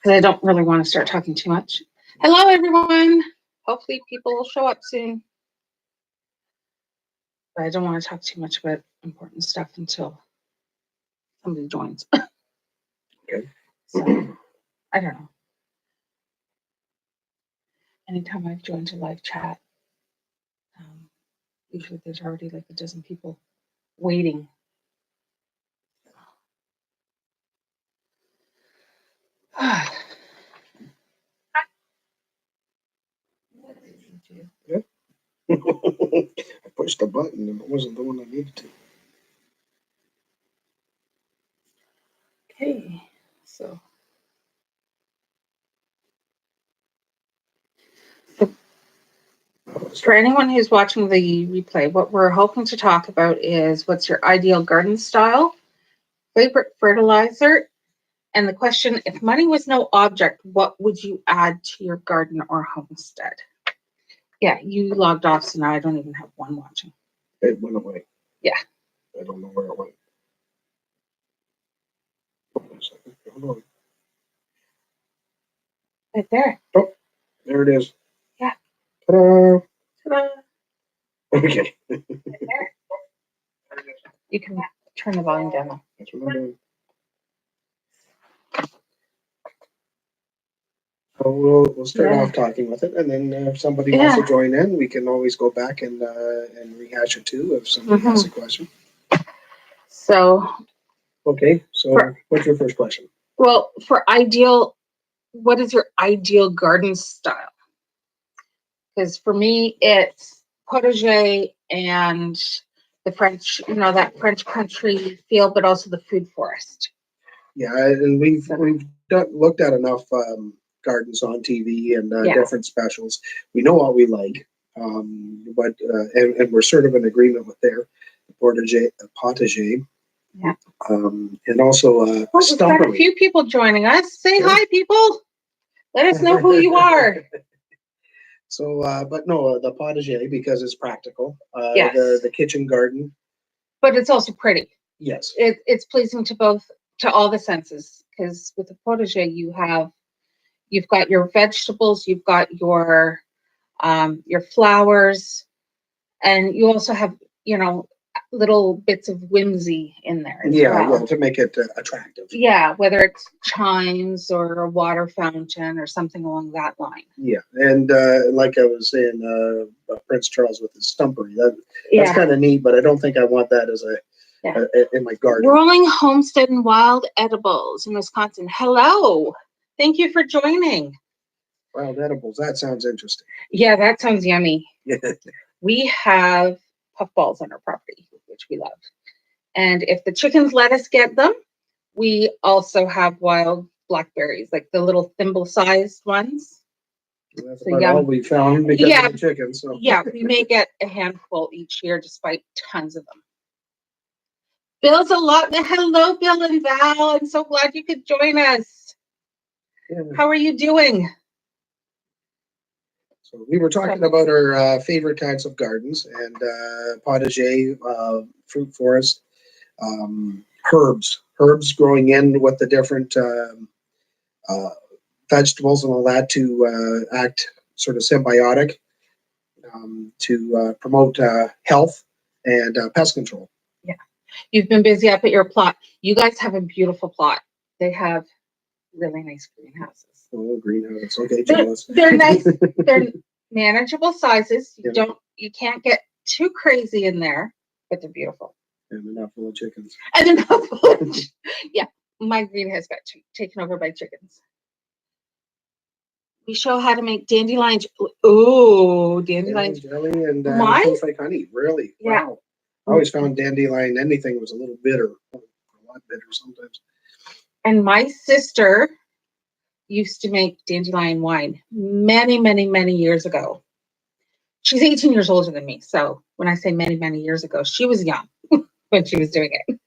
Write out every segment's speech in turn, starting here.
because I don't really want to start talking too much. Hello, everyone. Hopefully, people will show up soon. But I don't want to talk too much about important stuff until somebody joins. Okay. So, I don't know. Anytime I've joined a live chat, usually there's already like a dozen people waiting. Yeah. I pushed the button and it wasn't the one I needed to. Okay, so for anyone who's watching the replay, what we're hoping to talk about is what's your ideal garden style, favorite fertilizer, and the question, if money was no object, what would you add to your garden or homestead? Yeah, you logged off, so now I don't even have one watching. It went away. Yeah. I don't know where it went. Hold on. Right there. Oh, there it is. Yeah. Ta-da! Ta-da. Okay. Right there. You can turn the volume down now. That's what I'm doing. So we'll start off talking with it, and then if somebody wants to join in, we can always go back and rehash it too if somebody has a question. So. Okay, so what's your first question? Well, what is your ideal garden style? Because for me, it's potager and the French, that French country feel, but also the food forest. Yeah, and we've looked at enough gardens on TV and different specials. We know what we like, but we're sort of in agreement with the potager. Yeah. And also we've got a few people joining us. Say hi, people. Let us know who you are. So, but no, the potager, because it's practical. Yes. The kitchen garden. But it's also pretty. Yes. It's pleasing to all the senses, because with the potager you've got your vegetables, you've got your flowers, and you also have little bits of whimsy in there as well. Yeah, to make it attractive. Yeah, whether it's chimes or a water fountain or something along that line. Yeah, and like I was saying, Prince Charles with his stumpery, that's kind of neat, but I don't think I want that as in my garden. Rolling Homestead and Wild Edibles in Wisconsin. Hello, thank you for joining. Wild edibles, that sounds interesting. Yeah, that sounds yummy. We have puffballs on our property, which we love. And if the chickens let us get them, we also have wild blackberries, like the little thimble-sized ones. That's about all we found because of the chickens. So. Yeah, we may get a handful each year despite tons of them. Bill's a lot. Hello, Bill and Val. I'm so glad you could join us. Yeah. How are you doing? So we were talking about our favorite kinds of gardens and potager, fruit forest, herbs growing in with the different vegetables and all that to act sort of symbiotic to promote health and pest control. Yeah, you've been busy up at your plot. You guys have a beautiful plot. They have really nice greenhouses. Oh, greenhouses. Okay, jealous. They're nice. They're manageable sizes. You can't get too crazy in there, but they're beautiful. And enough full of chickens. Yeah, my greenhouse got taken over by chickens. We show how to make dandelion. Oh, dandelion jelly and tastes like honey. Really? Yeah. Wow. I always found dandelion anything was a little bitter, a lot bitter sometimes. And my sister used to make dandelion wine many, many, many years ago. She's 18 years older than me. So when I say many, many years ago, she was young when she was doing it.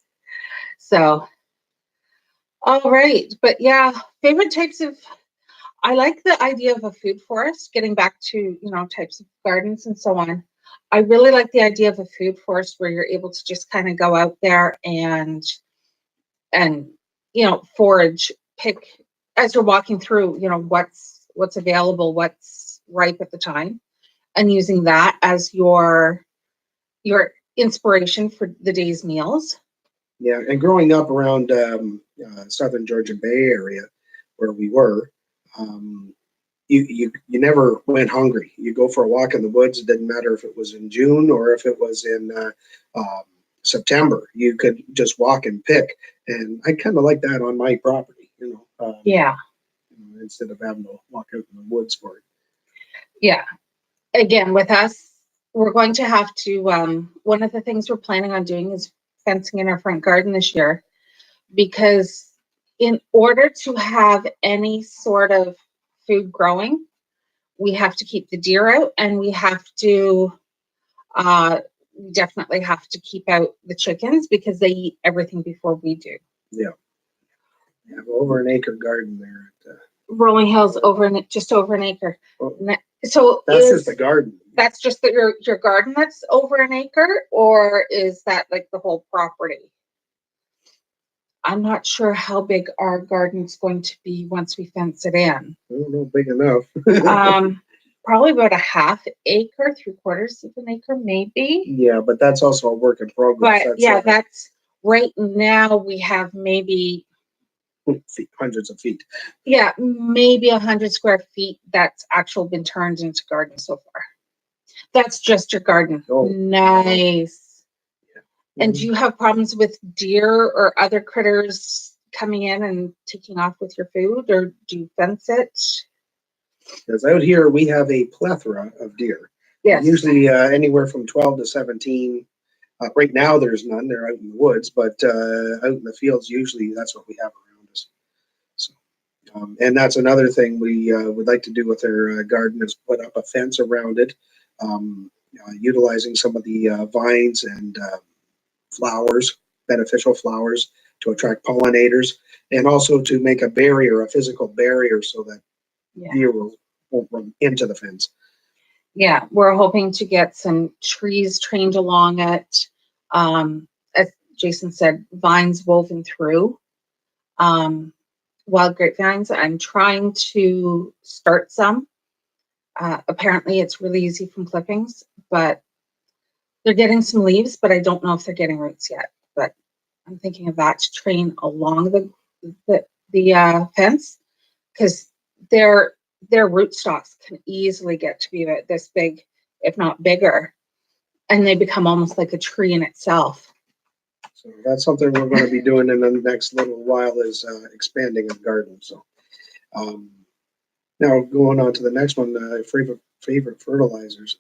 So, all right. But yeah, favorite types of, I like the idea of a food forest, getting back to, types of gardens and so on. I really like the idea of a food forest where you're able to just kind of go out there and forage, pick as you're walking through, you know, what's available, what's ripe at the time, and using that as your inspiration for the day's meals. Yeah, and growing up around southern Georgian Bay area, where we were, you never went hungry. You go for a walk in the woods. It didn't matter if it was in June or if it was in September. You could just walk and pick, and I kind of like that on my property. Yeah. Instead of having to walk out in the woods for it. Yeah. Again, with us, we're going to have to. One of the things we're planning on doing is fencing in our front garden this year, because in order to have any sort of food growing, we have to keep the deer out, and we have to definitely have to keep out the chickens because they eat everything before we do. Yeah. You have over an acre garden there at Rolling Hills, just over an acre. Oh, so that's just the garden. That's just your garden that's over an acre, or is that like the whole property? I'm not sure how big our garden's going to be once we fence it in. I don't know, big enough. Probably about a half acre, 3/4 of an acre, maybe. Yeah, but that's also a work in progress. But that's right now we have maybe hundreds of feet. Yeah, maybe 100 square feet that's actually been turned into garden so far. That's just your garden. Oh, nice. Yeah. And do you have problems with deer or other critters coming in and taking off with your food, or do you fence it? Because out here we have a plethora of deer. Yes. Usually anywhere from 12 to 17. Right now there's none. They're out in the woods, but out in the fields, usually that's what we have around us. So, and that's another thing we would like to do with our garden is put up a fence around it, utilizing some of the vines and flowers, beneficial flowers, to attract pollinators, and also to make a barrier, a physical barrier, so that deer won't run into the fence. Yeah, we're hoping to get some trees trained along it. As Jason said, vines woven through. Wild grapevines. I'm trying to start some. Apparently, it's really easy from clippings, but they're getting some leaves, but I don't know if they're getting roots yet. But I'm thinking of that to train along the fence, because their rootstocks can easily get to be about this big, if not bigger, and they become almost like a tree in itself. So that's something we're going to be doing in the next little while, is expanding the garden. So now going on to the next one, favorite fertilizers.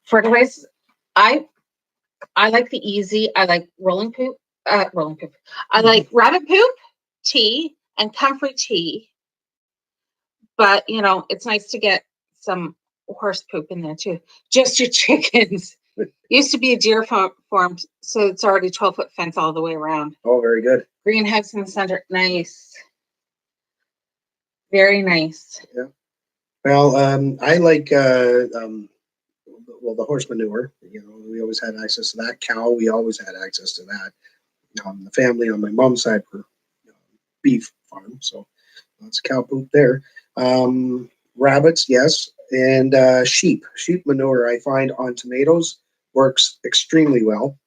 Fertilizers, I like the easy. I like rolling poop. I like rabbit poop, tea, and comfrey tea. But it's nice to get some horse poop in there too. Just your chickens. Used to be a deer farm, so it's already 12-foot fence all the way around. Oh, very good. Greenhouse in the center. Nice. Very nice. Yeah. Well, I like the horse manure. We always had access to that. Cow, we always had access to that. The family on my mom's side were beef farm, so lots of cow poop there. Rabbits, yes, and sheep. Sheep manure I find on tomatoes works extremely well.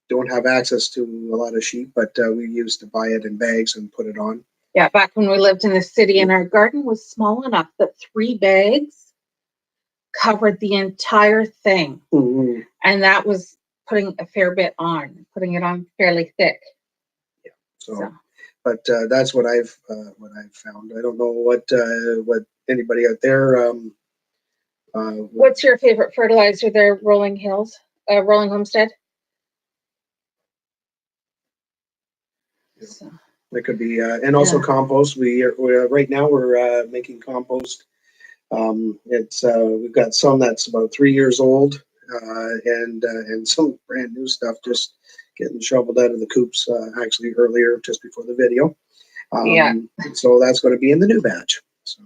Don't have access to a lot of sheep, but we used to buy it in bags and put it on. Yeah, back when we lived in the city, and our garden was small enough that 3 bags covered the entire thing. Mm-hmm. And that was putting a fair bit on, putting it on fairly thick. Yeah. So. But that's what I've found. I don't know what anybody out there. What's your favorite fertilizer there, Rolling Homestead? Yeah. So. That could be, and also compost. We're right now we're making compost. We've got some that's about 3 years old, and some brand new stuff just getting shoveled out of the coops actually earlier, just before the video. So that's going to be in the new batch. So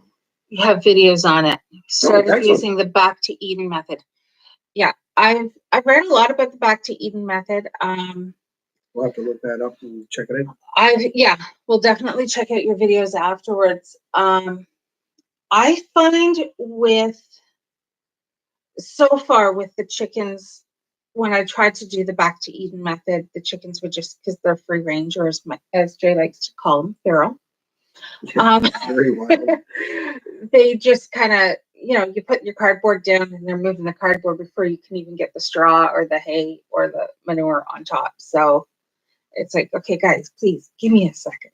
you have videos on it. Started using the Back to Eden method. Yeah, I've read a lot about the Back to Eden method. We'll have to look that up and check it out. Yeah, we'll definitely check out your videos afterwards. I find so far with the chickens, when I tried to do the back to Eden method, the chickens would just, because they're free range, or as Jay likes to call them, feral. Very wild. They just kind of, you put your cardboard down and they're moving the cardboard before you can even get the straw or the hay or the manure on top. So it's like, okay, guys, please give me a second.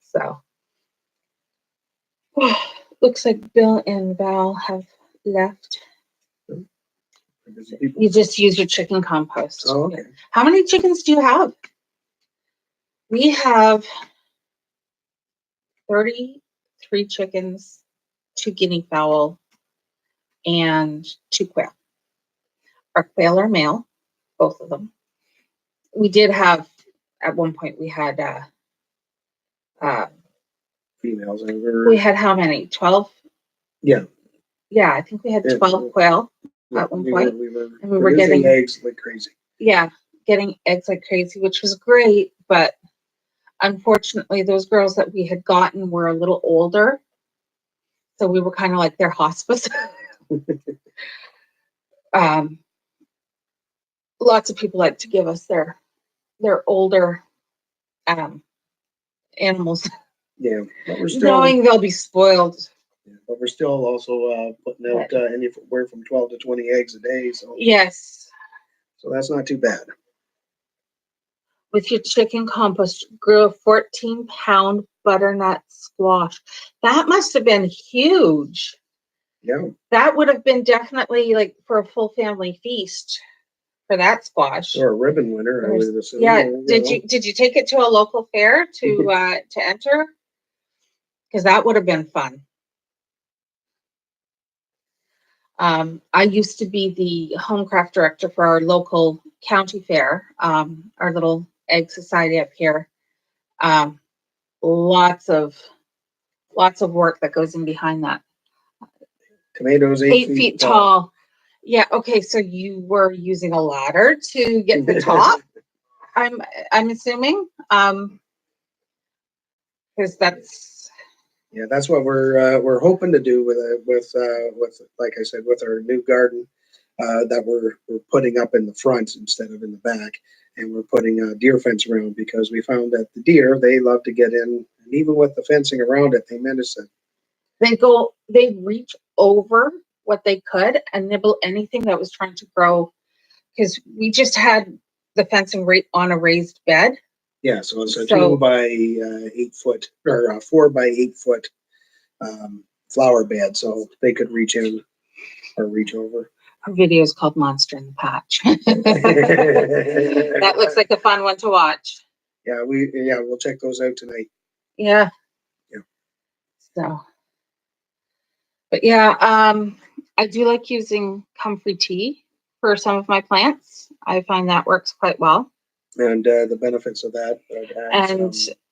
So looks like Bill and Val have left. You just use your chicken compost. Oh, okay. How many chickens do you have? We have 33 chickens, 2 guinea fowl, and 2 quail. Our quail are male, both of them. We did have, at one point, we had Females. We had how many? 12? Yeah. Yeah, I think we had 12 quail at one point. And we were getting eggs like crazy. Yeah, getting eggs like crazy, which was great, but unfortunately, those girls that we had gotten were a little older, so we were kind of like their hospice. Lots of people like to give us their older animals, Yeah, but we're still knowing they'll be spoiled. Yeah, but we're still also putting out anywhere from 12 to 20 eggs a day. So yes, so that's not too bad. With your chicken compost, grew a 14-pound butternut squash. That must have been huge. Yeah. That would have been definitely like for a full family feast for that squash. Or a ribbon winner, I would assume. Yeah. Did you take it to a local fair to enter? Because that would have been fun. I used to be the homecraft director for our local county fair, our little egg society up here. Lots of work that goes in behind that. Tomatoes 8 feet tall. Yeah. Okay. So you were using a ladder to get the top. I'm assuming. Because that's. Yeah, that's what we're hoping to do with like I said, with our new garden that we're putting up in the front instead of in the back, and we're putting a deer fence around because we found that the deer, they love to get in, and even with the fencing around it, they menace it. They reach over what they could and nibble anything that was trying to grow, because we just had the fencing right on a raised bed. Yeah, so it's a 2 by 8 foot or 4 by 8 foot flower bed, so they could reach in or reach over. Our video is called Monster in the Patch. That looks like a fun one to watch. Yeah, we'll check those out tonight. Yeah. Yeah. So, but yeah, I do like using comfrey tea for some of my plants. I find that works quite well. And the benefits of that.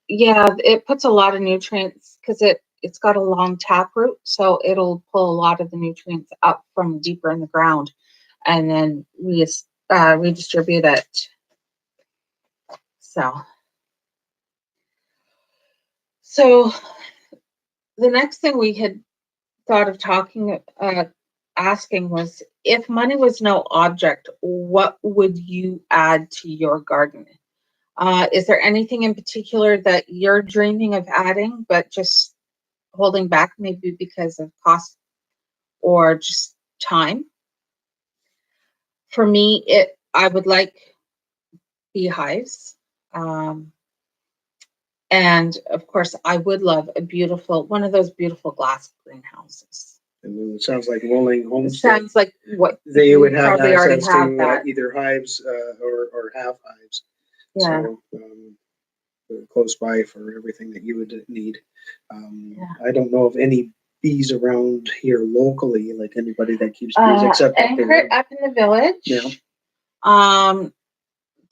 Yeah, it puts a lot of nutrients because it's got a long tap root, so it'll pull a lot of the nutrients up from deeper in the ground, and then redistribute it. So the next thing we had thought of asking was, if money was no object, what would you add to your garden? Is there anything in particular that you're dreaming of adding, but just holding back, maybe because of cost or just time? For me, I would like beehives. And of course, I would love one of those beautiful glass greenhouses. And it sounds like Rolling Homestead. Sounds like what they would have access to that. Either hives or half hives. Yeah. So close by for everything that you would need. I don't know of any bees around here locally, like anybody that keeps bees except up in the village. Yeah.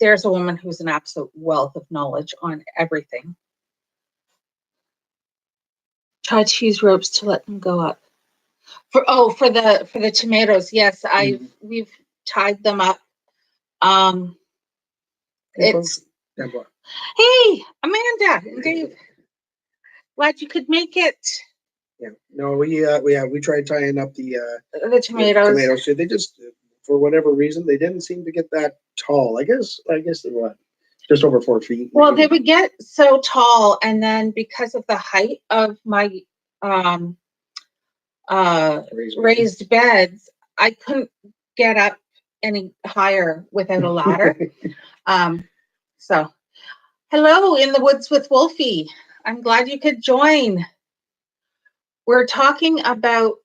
There's a woman who's an absolute wealth of knowledge on everything. Try to use ropes to let them go up. For the tomatoes, yes, we've tied them up. It's Deborah. hey, Amanda and Dave. Glad you could make it. Yeah. No, we tried tying up the Tomatoes. tomatoes. They just, for whatever reason, they didn't seem to get that tall. I guess they're what, just over 4 feet. Well, they would get so tall, and then because of the height of my raised beds, I couldn't get up any higher without a ladder. So hello in the woods with Wolfie. I'm glad you could join. We're talking about,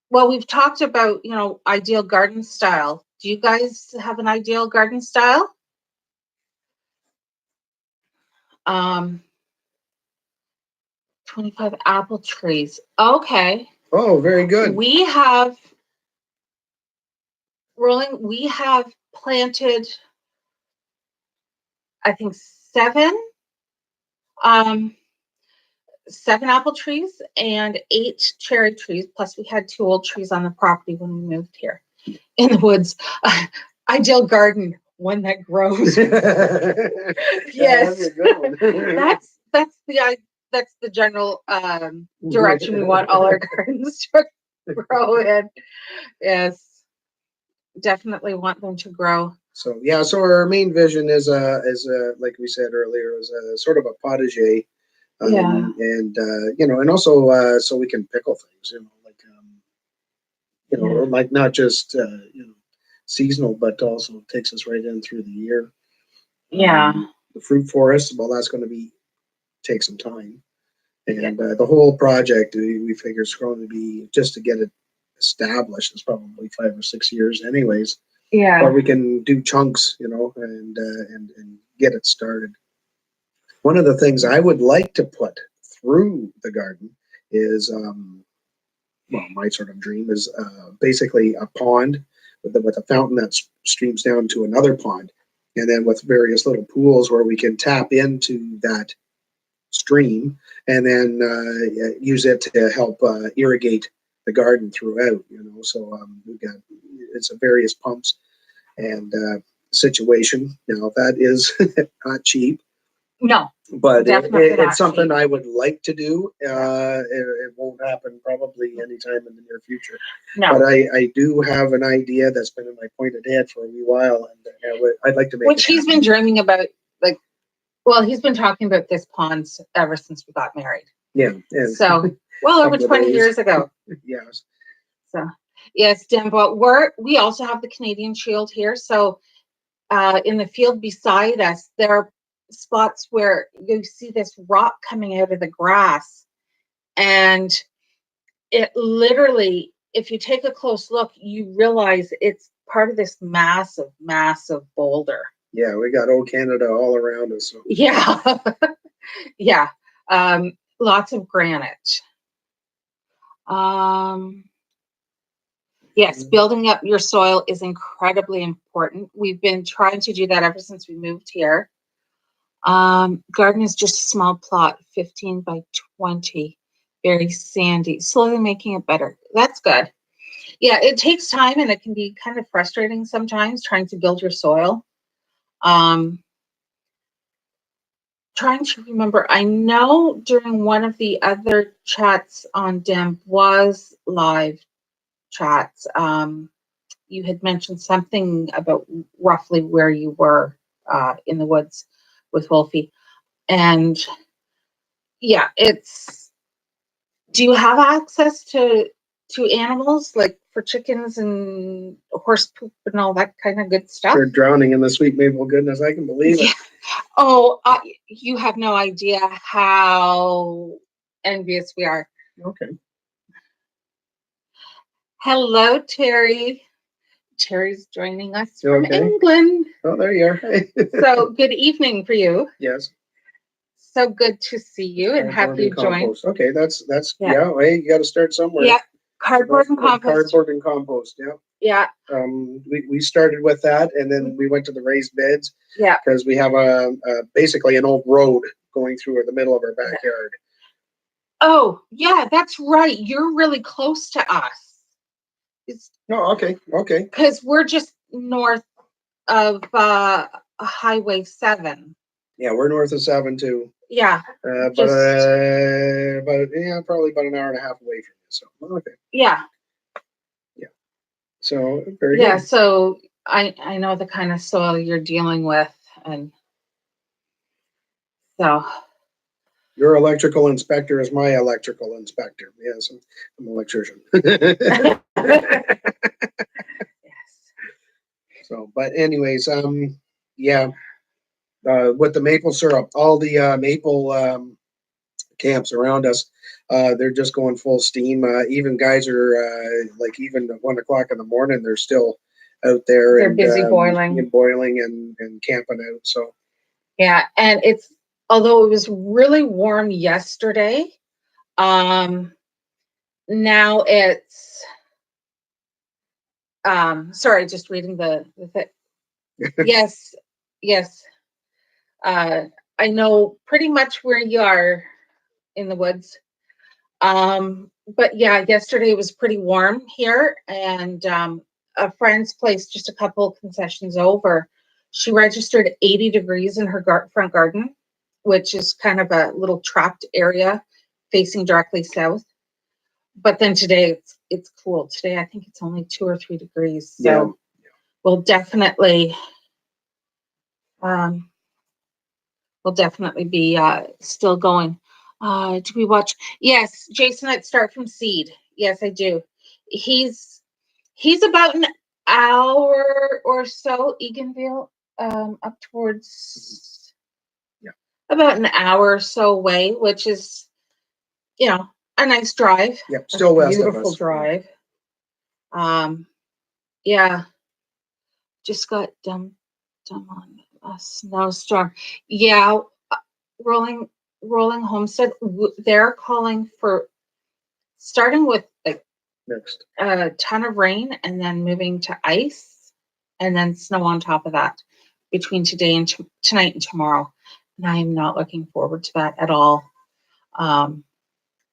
well, we've talked about, ideal garden style. Do you guys have an ideal garden style? 25 apple trees. Okay. Oh, very good. We have planted, I think, seven apple trees and 8 cherry trees. Plus we had 2 old trees on the property when we moved here in the woods. Ideal garden, one that grows. Yes. That's a good one. that's the general direction we want all our gardens to grow in. Yes, definitely want them to grow. So our main vision is like we said earlier, is a sort of a potager. And and also so we can pickle things, like not just seasonal, but also takes us right in through the year. Yeah. The fruit forest, well, that's going to take some time, and the whole project we figure is going to be, just to get it established, is probably 5 or 6 years, anyways. Yeah. But we can do chunks, and get it started. One of the things I would like to put through the garden is, my sort of dream is basically a pond with a fountain that streams down to another pond, and then with various little pools where we can tap into that stream and then use it to help irrigate the garden throughout. So we've got, it's a various pumps and situation. That is not cheap. No, but it's something cheap. I would like to do. It won't happen probably anytime in the near future. No. But I do have an idea that's been in my pointed head for a wee while, and I'd like to make which he's been dreaming about. He's been talking about this pond ever since we got married. Yeah. So, over 20 years ago. Yes. So, yes, Dan, but we also have the Canadian Shield here. So, in the field beside us, there are spots where you see this rock coming out of the grass, and it literally, if you take a close look, you realize it's part of this massive boulder. Yeah, we got old Canada all around us. So. Yeah. Yeah. Lots of granite. Yes, building up your soil is incredibly important. We've been trying to do that ever since we moved here. Garden is just a small plot, 15 by 20, very sandy, slowly making it better. That's good. Yeah, it takes time, and it can be kind of frustrating sometimes trying to build your soil. Trying to remember, I know during one of the other chats on D'Amboise live chats, you had mentioned something about roughly where you were in the woods with Wolfie. And yeah, do you have access to animals, like for chickens and horse poop and all that kind of good stuff? They're drowning in the sweet maple goodness. I can believe it. Oh, you have no idea how envious we are. Okay. Hello, Terry. Terry's joining us from England. Oh, there you are. So good evening for you. Yes. So good to see you and have you join. Okay, that's hey, you got to start somewhere. Yeah, cardboard and compost. Cardboard and compost. Yeah. Yeah. We started with that, and then we went to the raised beds. Yeah. Because we have basically an old road going through the middle of our backyard. Oh, yeah, that's right. You're really close to us. Okay. Because we're just north of Highway 7. Yeah, we're north of 7 too. Yeah. But yeah, probably about an hour and a half away from you. So okay. Yeah. Yeah. So very Yeah. good. So I know the kind of soil you're dealing with, and so Your electrical inspector is my electrical inspector. Yes, I'm an electrician. yes. So, but anyways, yeah, with the maple syrup, all the maple camps around us, they're just going full steam. Even guys are like even at 1 o'clock in the morning, they're still out there. They're and busy boiling and boiling and camping out. So yeah, and it's although it was really warm yesterday, now it's sorry, just reading the thing. Yes, yes. I know pretty much where you are in the woods. But yeah, yesterday was pretty warm here, and a friend's place, just a couple concessions over, she registered 80 degrees in her front garden, which is kind of a little trapped area facing directly south. But then today it's cool. Today I think it's only 2 or 3 degrees. So yeah, we'll definitely um, be still going. Do we watch? Yes, Jason at Start From Seed. Yes, I do. He's about an hour or so, Eganville, up towards about an hour or so away, which is, a nice drive. Yep, still west of us. Beautiful drive. Yeah, just got done on a snowstorm. Yeah, rolling homestead, they're calling for starting with like Next. a ton of rain and then moving to ice and then snow on top of that between today and tonight and tomorrow. And I am not looking forward to that at all.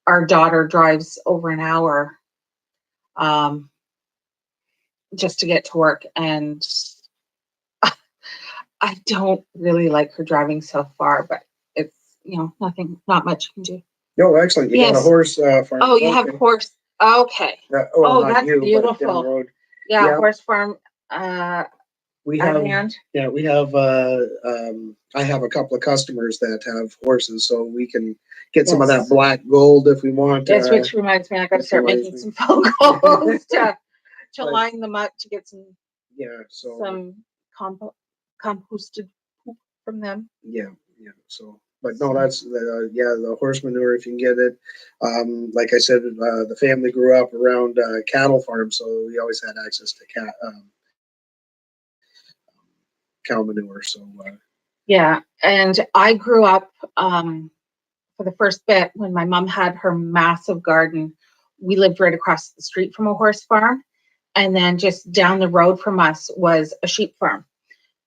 Our daughter drives over an hour just to get to work, and I don't really like her driving so far, but it's, not much you can do. No, excellent. You got a horse farm. Oh, you have a horse. Okay. Well, not that's you, beautiful. but down the road. Yeah, horse farm. We have, hand. yeah, we have, I have a couple of customers that have horses, so we can get some of that black gold if we want. Yes, which reminds me, I got to start making some phone calls to line them up to get some, some composted poop from them. Yeah. So, but no, that's the horse manure if you can get it. Like I said, the family grew up around cattle farms, so we always had access to cow manure. So yeah, and I grew up for the first bit when my mom had her massive garden. We lived right across the street from a horse farm, and then just down the road from us was a sheep farm.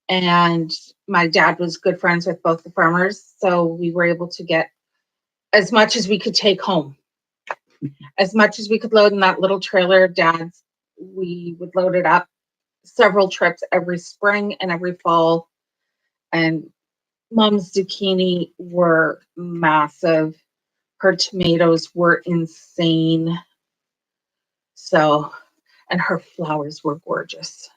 And my dad was good friends with both the farmers, so we were able to get as much as we could take home, as much as we could load in that little trailer of Dad's. We would load it up several trips every spring and every fall. And Mom's zucchini were massive. Her tomatoes were insane. So, and her flowers were gorgeous.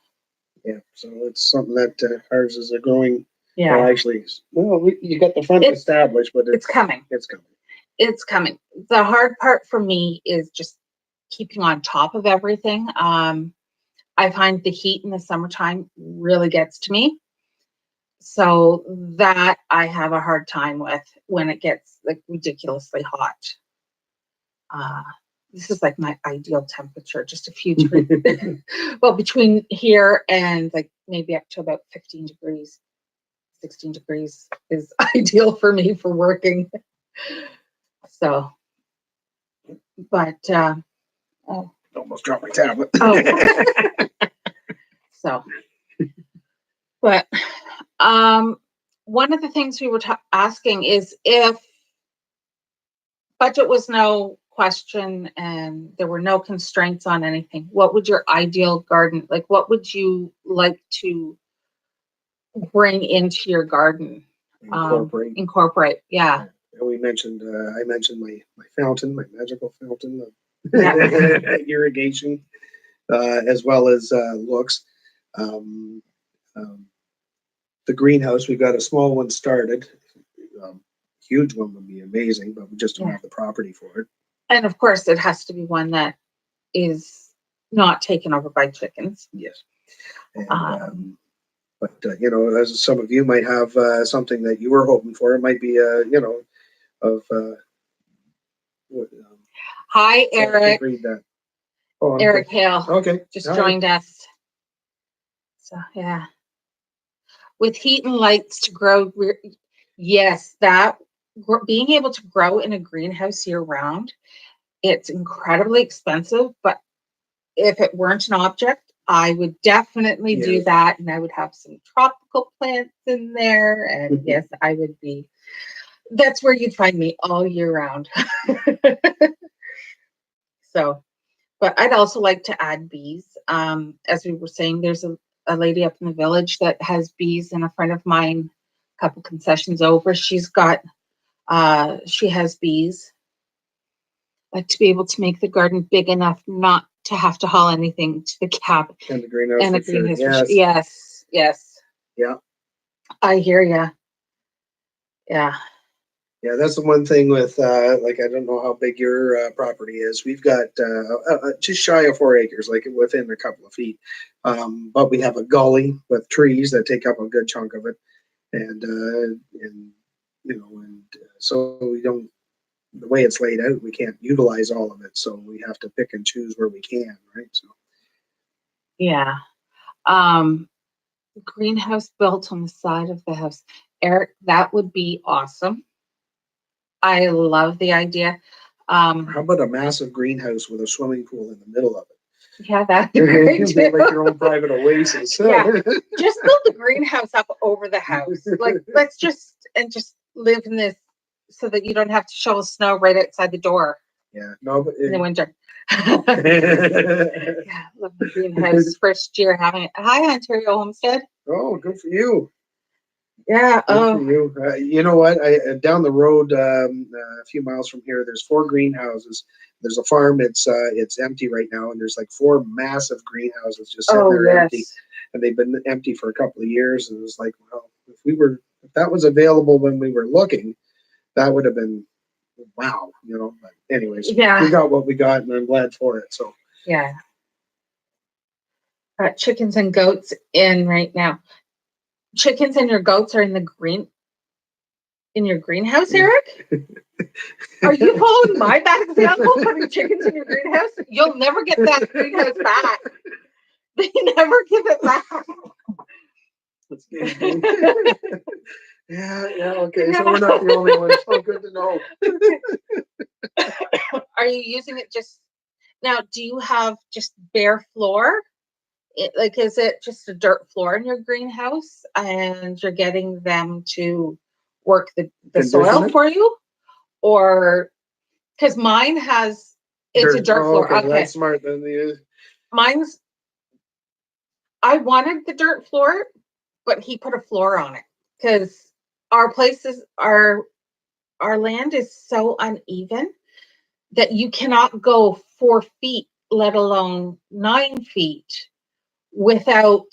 Yeah, so it's something that ours is a growing. Yeah, well, actually, you got the front established, but it's coming. It's coming. It's coming. The hard part for me is just keeping on top of everything. I find the heat in the summertime really gets to me. So that I have a hard time with when it gets like ridiculously hot. This is like my ideal temperature, just a few degrees. Well, between here and like maybe up to about 15 degrees, 16 degrees is ideal for me for working. So, but, almost dropped my tablet. So, but, one of the things we were asking is if budget was no question and there were no constraints on anything, what would your ideal garden, like what would you like to bring into your garden. Incorporate. Yeah. And we mentioned, I mentioned my fountain, my magical fountain of irrigation, as well as looks. The greenhouse, we've got a small one started. Huge one would be amazing, but we just don't have the property for it. And of course, it has to be one that is not taken over by chickens. Yes. And, but you know, as some of you might have something that you were hoping for, it might be you know, of hi, Eric. Read that. Oh, Eric Hale. Okay. Just joined us. So yeah. With heat and lights to grow, yes, that being able to grow in a greenhouse year round, it's incredibly expensive, but if it weren't an object, I would definitely do that, and I would have some tropical plants in there, and yes, I would be. That's where you'd find me all year round. So, but I'd also like to add bees. As we were saying, there's a lady up in the village that has bees, and a friend of mine, a couple concessions over, she's got, she has bees. Like to be able to make the garden big enough not to have to haul anything to the cabin. And the greenhouse. And the greenhouse. Sure. Yes. Yes. Yeah. I hear ya. Yeah. Yeah, that's the one thing with, like, I don't know how big your property is. We've got just shy of 4 acres, like within a couple of feet. But we have a gully with trees that take up a good chunk of it. And you know, and so we don't, the way it's laid out, we can't utilize all of it. So we have to pick and choose where we can, right? So. Yeah. Greenhouse built on the side of the house. Eric, that would be awesome. I love the idea. How about a massive greenhouse with a swimming pool in the middle of it? Yeah, that'd be great too. Like your own private oasis. Yeah, just build the greenhouse up over the house. Like, let's just live in this so that you don't have to shovel snow right outside the door. Yeah, no, but in the winter. Yeah, love the greenhouse. First year having it. Hi, Ontario Homestead. Oh, good for you. Yeah. Good for you. You know what? Down the road, a few miles from here, there's 4 greenhouses. There's a farm. It's empty right now, and there's like 4 massive greenhouses just sitting there empty, and they've been empty for a couple of years. And it was like, well, if that was available when we were looking, that would have been wow, you know. But anyways, we got what we got, and I'm glad for it. So yeah, got chickens and goats in right now. Chickens and your goats are in your greenhouse, Eric? Are you following my bad example, putting chickens in your greenhouse? You'll never get that greenhouse back. They never give it back. That's good. Yeah, okay. So we're not the only ones. So good to know. Are you using it just now? Do you have just bare floor? Is it just a dirt floor in your greenhouse, and you're getting them to work the soil for you, or because mine has it's dirt. A dirt floor. Okay, that's smart. Then mine's. I wanted the dirt floor, but he put a floor on it because our places our land is so uneven that you cannot go 4 feet, let alone 9 feet, without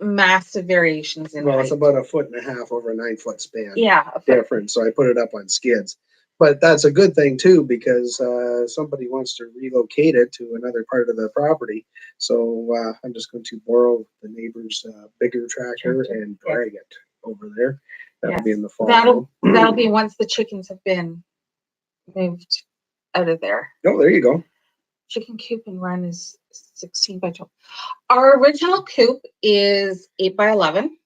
massive variations in height. It's about 1.5 foot over a 9-foot span. Yeah, different. So I put it up on skids. But that's a good thing too, because somebody wants to relocate it to another part of the property. So I'm just going to borrow the neighbor's bigger tractor and drag it over there. That'll be in the fall. That'll be once the chickens have been moved out of there. Oh, there you go. Chicken coop and run is 16 by 12. Our original coop is 8 by 11.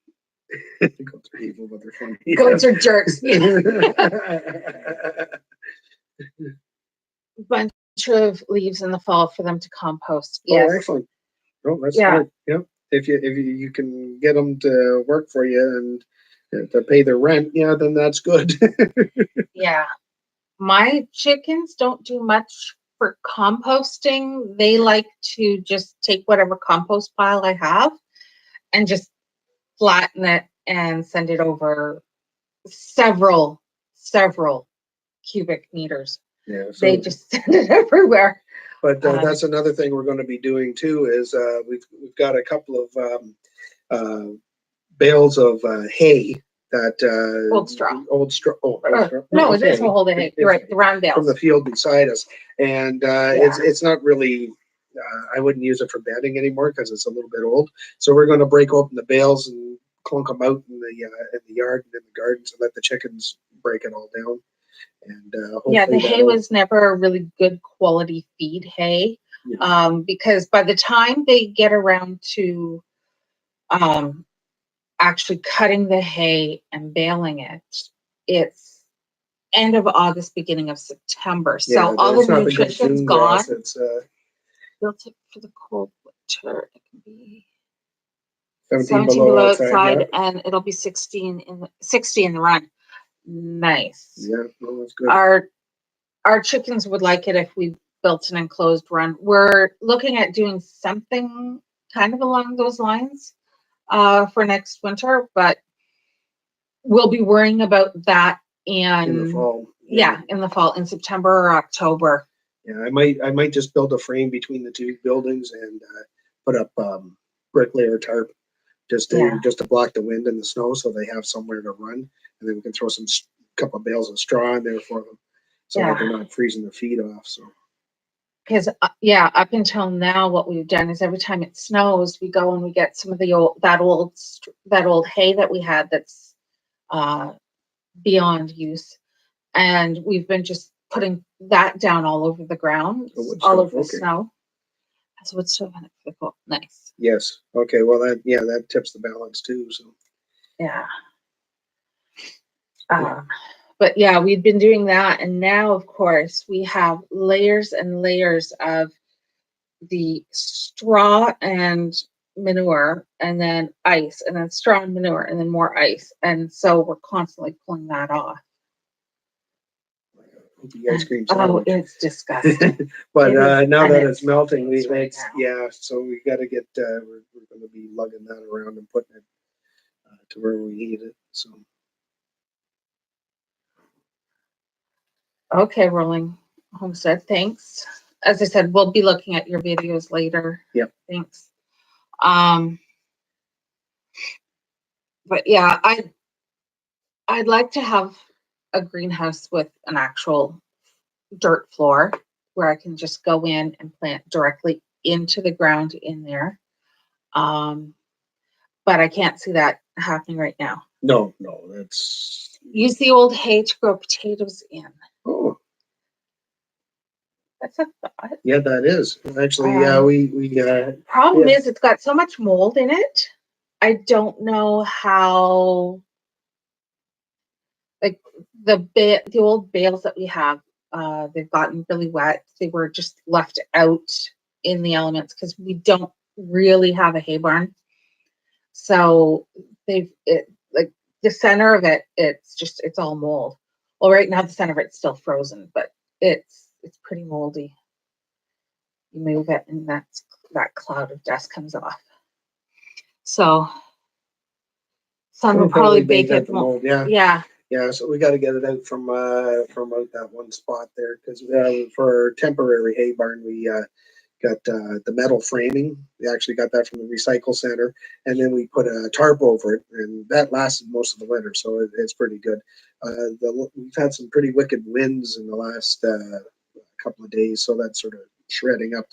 Goats are evil, but they're funny. Goats are jerks. Bunch of leaves in the fall for them to compost. Yes. Oh, excellent. Oh, that's good. Yep. If you can get them to work for you and to pay their rent, then that's good. Yeah. My chickens don't do much for composting. They like to just take whatever compost pile I have and just flatten it and send it over several cubic meters. Yeah. So, They just send it everywhere. but that's another thing we're going to be doing too. Is we've got a couple of bales of hay that Old straw. No, it is old hay. You're right, the round bales from the field beside us, and it's not really. I wouldn't use it for bedding anymore because it's a little bit old. So we're going to break open the bales and clunk them out in the yard and in the gardens and let the chickens break it all down. And the hay was never a really good quality feed hay, because by the time they get around to actually cutting the hay and baling it, it's end of August, beginning of September. So all the nutrition's gone. It's built it for the cold winter. It can be 17 below outside, and it'll be 60 in the run. Nice. Yeah, well, that's good. Our chickens would like it if we built an enclosed run. We're looking at doing something kind of along those lines for next winter, but we'll be worrying about that in the fall. In the fall, in September or October. Yeah, I might just build a frame between the two buildings and put up brick layer tarp just to block the wind and the snow, so they have somewhere to run, and then we can throw some couple of bales of straw in there for them, so that they're not freezing their feet off. So, because up until now, what we've done is every time it snows, we go and we get some of the old hay that we had that's beyond use, and we've been just putting that down all over the ground, all over the snow. That's what's so beneficial. Nice. Yes. Okay. Well, that tips the balance too. So. Yeah. But we've been doing that, and now, of course, we have layers and layers of the straw and manure, and then ice, and then straw and manure, and then more ice, and so we're constantly pulling that off. The ice cream sandwich. Oh, it's disgusting. But now that it's melting, so we got to get. We're going to be lugging that around and putting it to where we eat it. So. Okay, Rolling Homestead. Thanks. As I said, we'll be looking at your videos later. Yep. Thanks. But I'd like to have a greenhouse with an actual dirt floor where I can just go in and plant directly into the ground in there. But I can't see that happening right now. No, that's. Use the old hay to grow potatoes in. Oh. That's a thought. Yeah, that is. Actually, we problem is it's got so much mold in it. I don't know how, like the old bales that we have, they've gotten really wet. They were just left out in the elements because we don't really have a hay barn. So like the center of it, it's all mold. Well, right now the center of it's still frozen, but it's pretty moldy. You move it and that cloud of dust comes off. So sun will probably bake it. Mold, yeah. So we got to get it out from out that one spot there, because for our temporary hay barn we got the metal framing. We actually got that from the recycle center, and then we put a tarp over it, and that lasted most of the winter, so it's pretty good. We've had some pretty wicked winds in the last couple of days, so that's sort of shredding up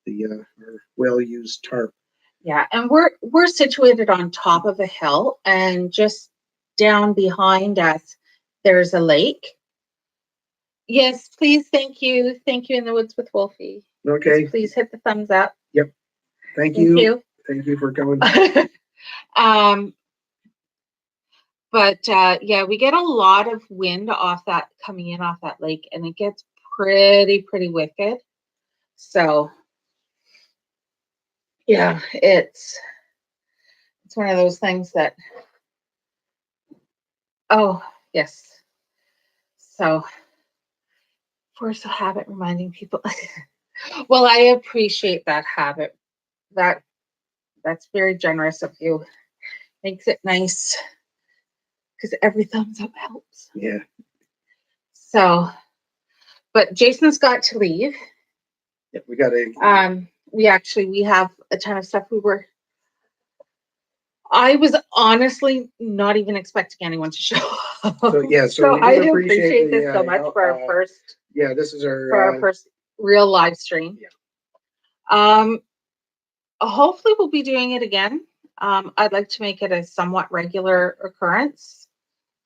the well-used tarp. Yeah, and we're situated on top of a hill, and just down behind us there's a lake. Yes, please, thank you in the woods with Wolfie. Okay. Please hit the thumbs up. Yep. Thank you. Thank you for coming. But we get a lot of wind coming in off that lake, and it gets pretty wicked. So it's one of those things that, oh yes. So force a habit, reminding people. Well, I appreciate that habit. That's very generous of you. makes it nice because every thumbs up helps. Yeah. So, but Jason's got to leave. Yeah, we got a. We have a ton of stuff. I was honestly not even expecting anyone to show up. So yeah, So we I do appreciate this so much for our first. Yeah, this is for our our. first real live stream. Yeah. Hopefully we'll be doing it again. I'd like to make it a somewhat regular occurrence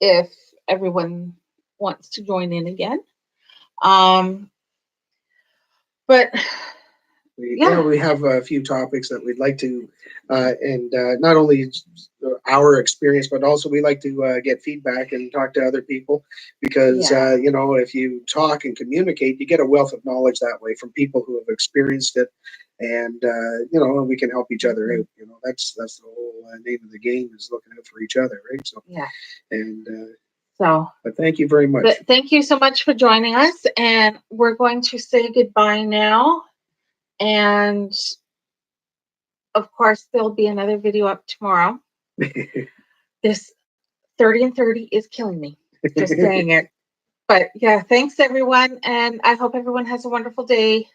if everyone wants to join in again. But we have a few topics that we'd like to, and not only our experience, but also we like to get feedback and talk to other people because, if you talk and communicate, you get a wealth of knowledge that way from people who have experienced it. And, we can help each other out. That's the whole name of the game is looking out for each other. Right. So, yeah. And, so, but thank you very much. But thank you so much for joining us. And we're going to say goodbye now. And of course, there'll be another video up tomorrow. This 30 and 30 is killing me. Just saying it. But yeah, thanks everyone. And I hope everyone has a wonderful day.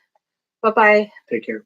Bye-bye. Take care.